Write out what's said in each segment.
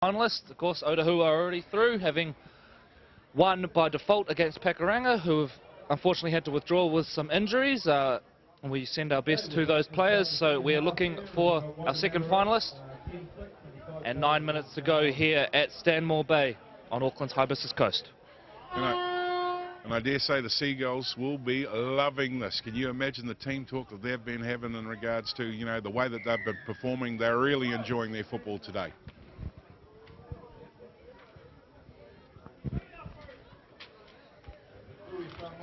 Finalists, of course, Otahu are already through, having won by default against Pakuranga, who have unfortunately had to withdraw with some injuries. We send our best to those players, so we're looking for our second finalist. And 9 minutes to go here at Stanmore Bay on Auckland's Hibiscus Coast. And I dare say the Seagulls will be loving this. Can you imagine the team talk that they've been having in regards to, you know, the way that they've been performing? They're really enjoying their football today.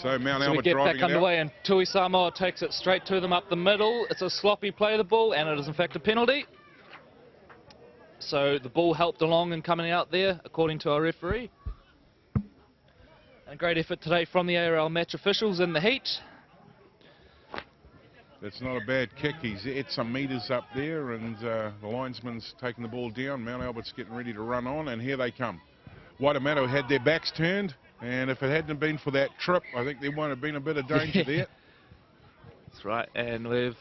So Mount Albert we get driving back underway, and Tui Samoa takes it straight to them up the middle. It's a sloppy play of the ball, and it is in fact a penalty. So the ball helped along in coming out there, according to our referee. And a great effort today from the ARL match officials in the heat. That's not a bad kick. He's hit some metres up there, and the linesman's taking the ball down. Mount Albert's getting ready to run on, and here they come. Waitemata had their backs turned, and if it hadn't been for that trip, I think there won't have been a bit of danger there. That's right, and we've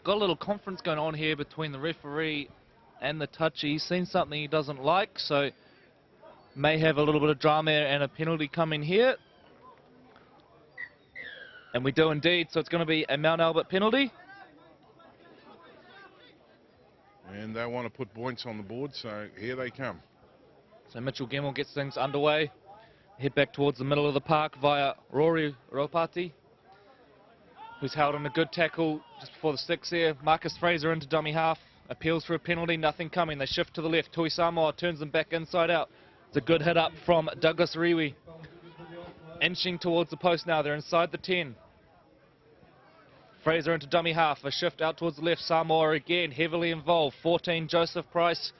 got a little conference going on here between the referee and the touchy. He's seen something he doesn't like, so may have a little bit of drama and a penalty coming here. And we do indeed, so it's going to be a Mount Albert penalty. And they want to put points on the board, so here they come. So Mitchell Gemmell gets things underway. Head back towards the middle of the park via Rory Ropati, who's held on a good tackle just before the sticks here. Marcus Fraser into dummy half. Appeals for a penalty, nothing coming. They shift to the left. Tui Samoa turns them back inside out. It's a good hit up from Douglas Riwi. Inching towards the post now. They're inside the 10. Fraser into dummy half. A shift out towards the left. Samoa again heavily involved. 14, Joseph Price.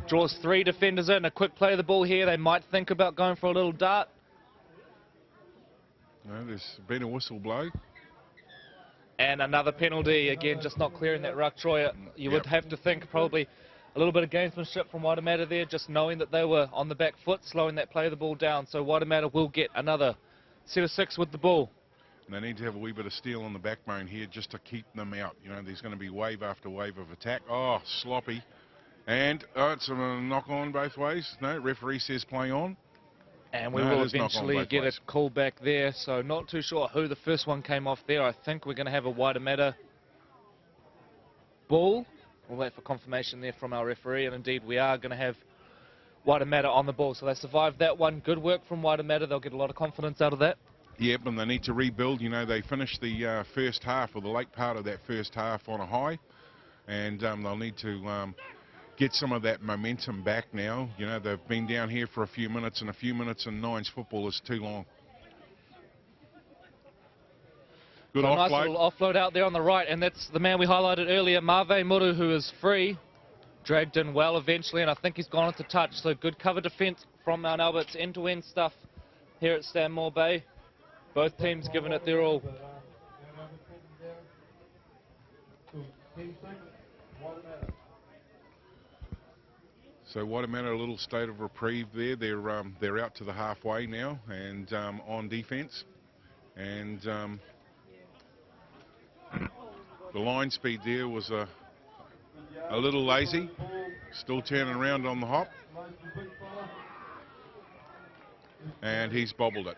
Draws 3 defenders in. A quick play of the ball here. They might think about going for a little dart. No, there's been a whistle blow. And another penalty, again, just not clearing that ruck, Troy. You would have to think probably a little bit of gamesmanship from Waitemata there, just knowing that they were on the back foot, slowing that play of the ball down. So Waitemata will get another set of 6 with the ball. And they need to have a wee bit of steel on the backbone here just to keep them out. You know, there's going to be wave after wave of attack. Oh, sloppy. And it's a knock on both ways. No, referee says play on. And we will eventually get a call back there, so not too sure who the first one came off there. I think we're going to have a Waitemata ball. We'll wait for confirmation there from our referee, and indeed we are going to have Waitemata on the ball. So they survived that one. Good work from Waitemata. They'll get a lot of confidence out of that. Yep, and they need to rebuild. You know, they finished the first half, or the late part of that first half, on a high, and they'll need to get some of that momentum back now. You know, they've been down here for a few minutes, and a few minutes in nines football is too long. Good offload. Nice little offload out there on the right, and that's the man we highlighted earlier, Mave Muru, who is free. Dragged in well eventually, and I think he's gone into touch. So good cover defence from Mount Albert's end-to-end stuff here at Stanmore Bay. Both teams giving it their all. So Waitemata, a little state of reprieve there. They're out to the halfway now and on defence. And the line speed there was a little lazy. Still turning around on the hop. And he's bobbled it.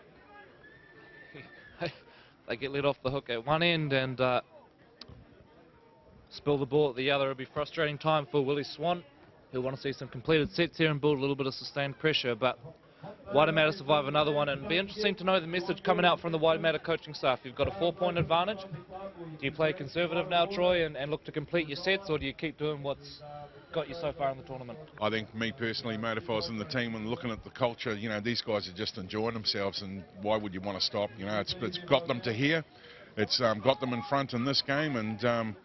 They get let off the hook at one end and spill the ball at the other. It'll be frustrating time for Willie Swan, who want to see some completed sets here and build a little bit of sustained pressure, but Waitemata survive another one, and it'll be interesting to know the message coming out from the Waitemata coaching staff. You've got a 4-point advantage. Do you play conservative now, Troy, and look to complete your sets, or do you keep doing what's got you so far in the tournament? I think, me personally, mate, if I was in the team and looking at the culture, you know, these guys are just enjoying themselves, and why would you want to stop? You know, it's got them to here. It's got them in front in this game, and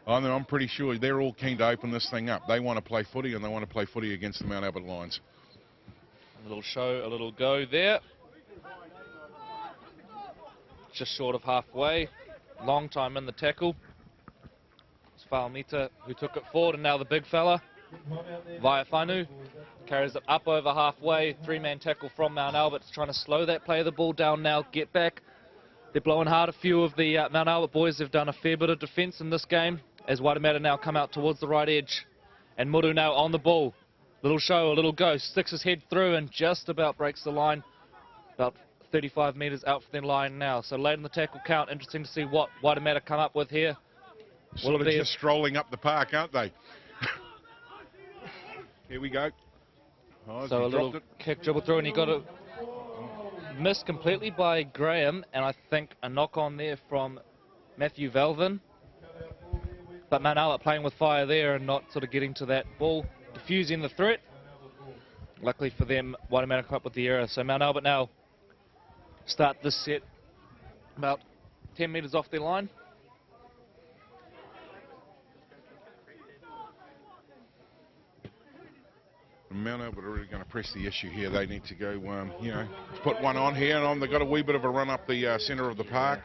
I'm pretty sure they're all keen to open this thing up. They want to play footy, and they want to play footy against the Mount Albert Lions. A little show, a little go there. Just short of halfway. Long time in the tackle. It's Faumita who took it forward, and now the big fella, Via Whanu, carries it up over halfway. 3-man tackle from Mount Albert, trying to slow that play of the ball down now, get back. They're blowing hard. A few of the Mount Albert boys have done a fair bit of defence in this game, as Waitemata now come out towards the right edge And Muru now on the ball. Little show, a little go, sticks his head through and just about breaks the line. About 35 metres out from the line now. So late in the tackle count, interesting to see what Waitemata come up with here. Sort of just strolling up the park, aren't they? Here we go. Oh, so a little kick dribble through, and he got it missed completely by Graham, and I think a knock on there from Matthew Velvin. But Mount Albert playing with fire there and not sort of getting to that ball, diffusing the threat. Luckily for them, Waitemata come up with the error. So Mount Albert now start this set about 10 metres off their line. Mount Albert are really going to press the issue here. They need to go, you know, put one on here, and they've got a wee bit of a run up the centre of the park.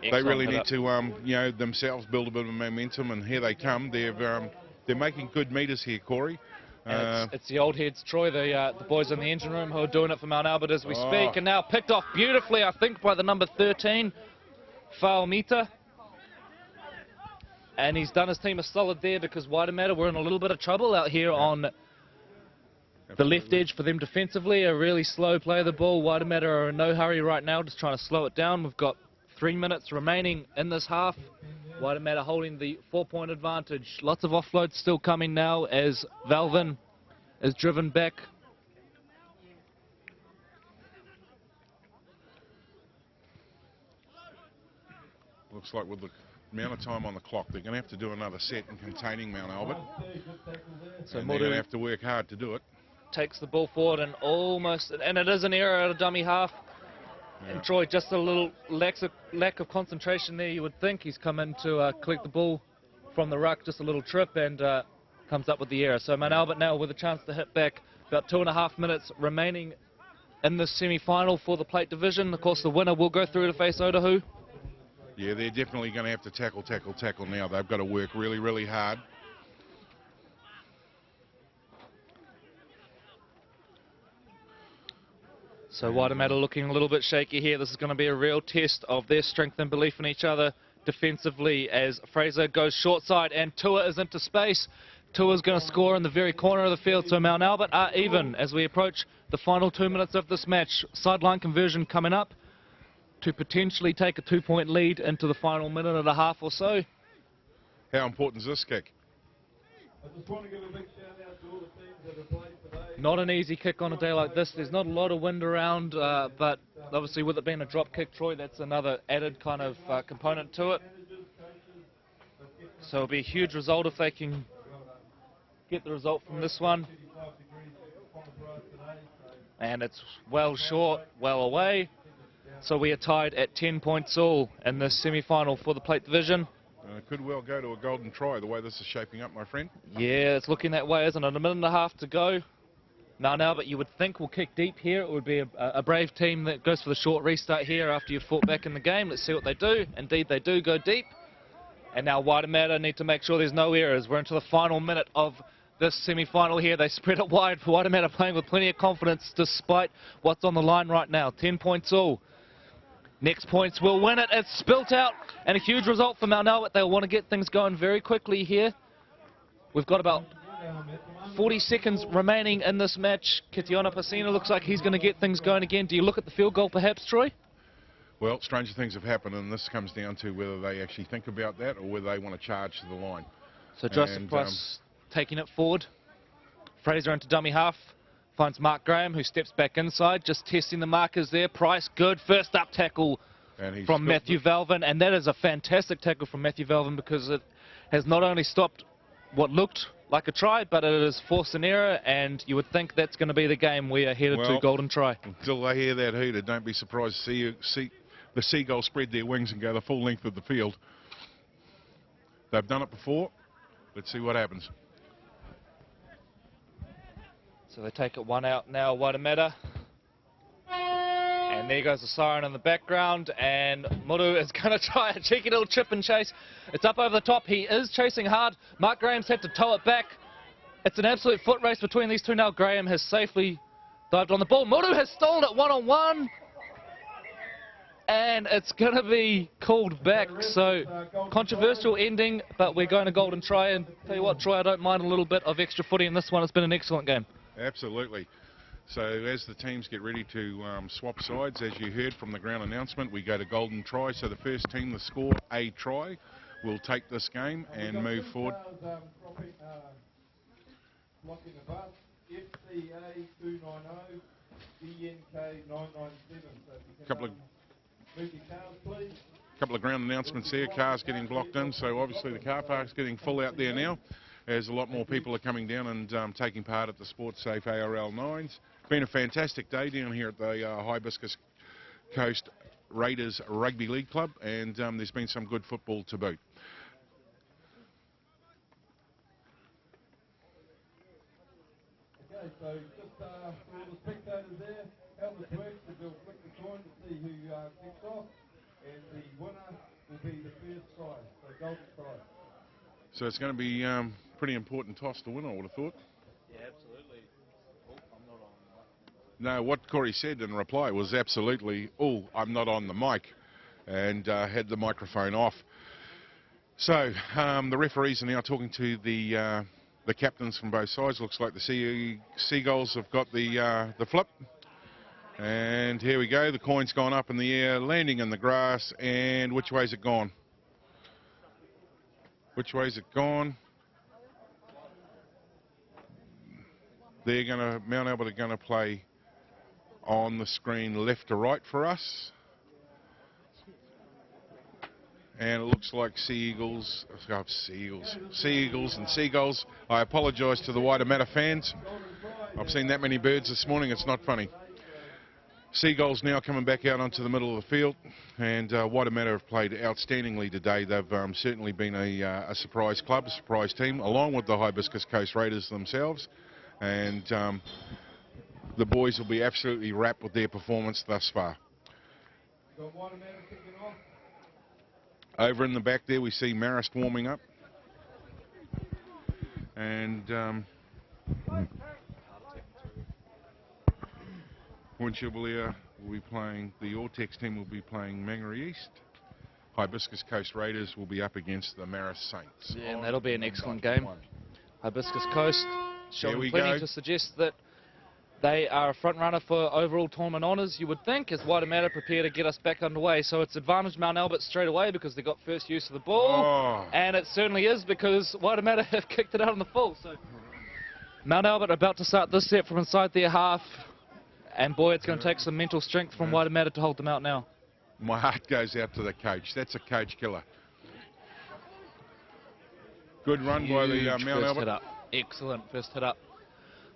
Excellent. They really need to, you know, themselves build a bit of momentum, and here they come. They're making good metres here, Corey. It's the old heads, Troy, the boys in the engine room who are doing it for Mount Albert as we speak, and now picked off beautifully, I think, by the number 13, Faumita. And he's done his team a solid there, because Waitemata were in a little bit of trouble out here on the left edge for them defensively. A really slow play of the ball. Waitemata are in no hurry right now, just trying to slow it down. We've got 3 minutes remaining in this half. Waitemata holding the 4-point advantage. Lots of offloads still coming now as Velvin is driven back. Looks like with the amount of time on the clock, they're going to have to do another set in containing Mount Albert. So and they're going to have to work hard to do it. Takes the ball forward and almost, and it is an error at a dummy half. Yeah. And Troy, just a little lack of concentration there, you would think. He's come in to collect the ball from the ruck, just a little trip, and comes up with the error. So Mount Albert now with a chance to hit back. About 2.5 minutes remaining in this semi-final for the plate division. Of course, the winner will go through to face Otahu. Yeah, they're definitely going to have to tackle now. They've got to work really, really hard. So Waitemata looking a little bit shaky here. This is going to be a real test of their strength and belief in each other defensively as Fraser goes short side and Tua is into space. Tua's going to score in the very corner of the field, so Mount Albert are even as we approach the final 2 minutes of this match. Sideline conversion coming up to potentially take a 2-point lead into the final minute and a half or so. How important is this kick? I just want to give a big shout out to all the teams that have played today. Not an easy kick on a day like this. There's not a lot of wind around, but obviously with it being a drop kick, Troy, that's another added kind of component to it. So it'll be a huge result if they can get the result from this one. And it's well short, well away. So we are tied at 10 points all in this semi-final for the plate division. Could well go to a golden try the way this is shaping up, my friend. Yeah, it's looking that way, isn't it? A minute and a half to go. Now, but you would think we'll kick deep here. It would be a brave team that goes for the short restart here after you've fought back in the game. Let's see what they do. Indeed, they do go deep. And now Waitemata need to make sure there's no errors. We're into the final minute of this semi-final here. They spread it wide. Waitemata playing with plenty of confidence despite what's on the line right now. 10 points all. Next points will win it. It's spilt out, and a huge result for Mount Albert. They'll want to get things going very quickly here. We've got about 40 seconds remaining in this match. Kitiona Pasina looks like he's going to get things going again. Do you look at the field goal perhaps, Troy? Well, stranger things have happened, and this comes down to whether they actually think about that or whether they want to charge to the line. So Joseph Price taking it forward. Fraser into dummy half. Finds Mark Graham, who steps back inside, just testing the markers there. Price, good. First up tackle from Matthew Velvin, and that is a fantastic tackle from Matthew Velvin because it has not only stopped what looked like a try, but it has forced an error, and you would think that's going to be the game we are headed to golden try. Until they hear that hooter, don't be surprised to see the Seagulls spread their wings and go the full length of the field. They've done it before. Let's see what happens. So they take it one out now, Waitemata. And there goes the siren in the background, and Muru is going to try a cheeky little chip and chase. It's up over the top. He is chasing hard. Mark Graham's had to tow it back. It's an absolute foot race between these two now. Graham has safely dived on the ball. Muru has stolen it one-on-one. And it's going to be called back, so controversial ending, but we're going to golden try. And tell you what, Troy, I don't mind a little bit of extra footy in this one. It's been an excellent game. Absolutely. So as the teams get ready to swap sides, as you heard from the ground announcement, we go to golden try. So the first team to score a try will take this game and move forward. Blocking the bus, FCA 290, DNK 997. Move your cars, please. Couple of ground announcements there. Cars getting blocked in, so obviously the car park's getting full out there now, as a lot more people are coming down and taking part at the Sports Safe ARL 9s. Been a fantastic day down here at the Hibiscus Coast Raiders Rugby League Club, and there's been some good football to boot. Okay, so just for all the spectators there, how this works is they'll flick the coin to see who kicks off, and the winner will be the first prize, so golden prize. So it's going to be pretty important toss to win, I would have thought. Yeah, absolutely. Oh, I'm not on. No, what Corey said in reply was absolutely, oh, I'm not on the mic, and had the microphone off. So the referees are now talking to the captains from both sides. Looks like the Seagulls have got the flip. And here we go, the coin's gone up in the air, landing in the grass, and which way's it gone? Which way's it gone? Mount Albert are going to play on the screen left to right for us. And it looks like Seagulls and Seagulls. I apologise to the Waitemata fans. I've seen that many birds this morning, it's not funny. Seagulls now coming back out onto the middle of the field, and Waitemata have played outstandingly today. They've certainly been a surprise club, a surprise team, along with the Hibiscus Coast Raiders themselves. And the boys will be absolutely wrapped with their performance thus far. Over in the back there we see Marist warming up. And Winchillia will be playing, the Ortex team will be playing Mangere East. Hibiscus Coast Raiders will be up against the Marist Saints. Yeah, and that'll be an excellent game. Hibiscus Coast showing plenty to suggest that they are a front runner for overall tournament honours, you would think, as Waitemata prepare to get us back underway. So it's advantage Mount Albert straight away because they got first use of the ball. And it certainly is because Waitemata have kicked it out on the full. So Mount Albert are about to start this set from inside their half. And boy, it's going to take some mental strength from Waitemata to hold them out now. My heart goes out to the coach. That's a coach killer. Good run by the Mount Albert. Hit up. Excellent first hit up.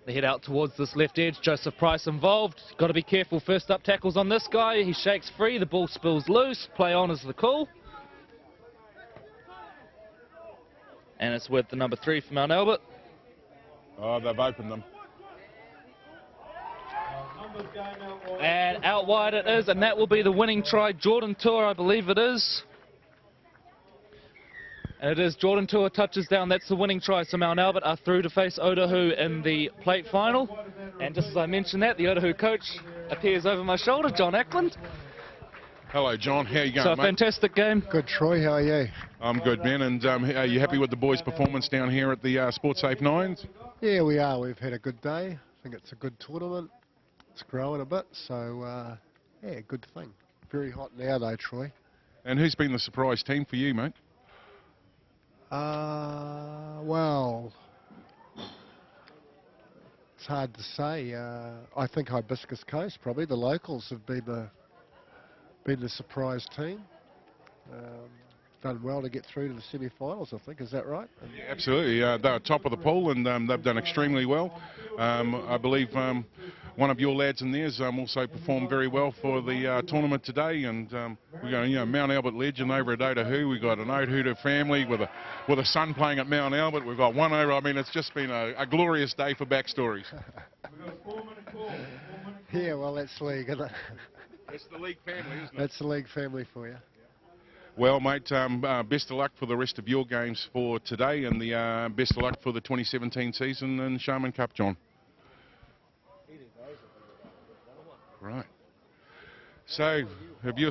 They head out towards this left edge. Joseph Price involved. Got to be careful. First up tackles on this guy. He shakes free. The ball spills loose. Play on is the call. And it's with the number 3 for Mount Albert. Oh, they've opened them. And out wide it is, and that will be the winning try. Jordan Tour, I believe it is. And it is Jordan Tour touches down. That's the winning try. So Mount Albert are through to face Otahu in the plate final. And just as I mentioned that, the Otahu coach appears over my shoulder, John Ackland. Hello, John. How you going, So a mate? Fantastic game. Good, Troy. How are you? I'm good, man. And are you happy with the boys' performance down here at the Sports Safe 9s? Yeah, we are. We've had a good day. I think it's a good tournament. It's growing a bit, so yeah, good thing. Very hot now, though, Troy. And who's been the surprise team for you, mate? Well, it's hard to say. I think Hibiscus Coast, probably. The locals have been the surprise team. Done well to get through to the semi-finals, I think. Is that right? Yeah, absolutely. They're top of the pool, and they've done extremely well. I believe one of your lads in there's also performed very well for the tournament today. And we got Mount Albert legend over at Otahu. We've got an Otahu family with a son playing at Mount Albert. We've got one over. I mean, it's just been a glorious day for backstories. Yeah, well, that's league, isn't it? It's the league family, isn't it? That's the league family for you. Well, mate, best of luck for the rest of your games for today, and the best of luck for the 2017 season in Sharman Cup, John. Right. So, have you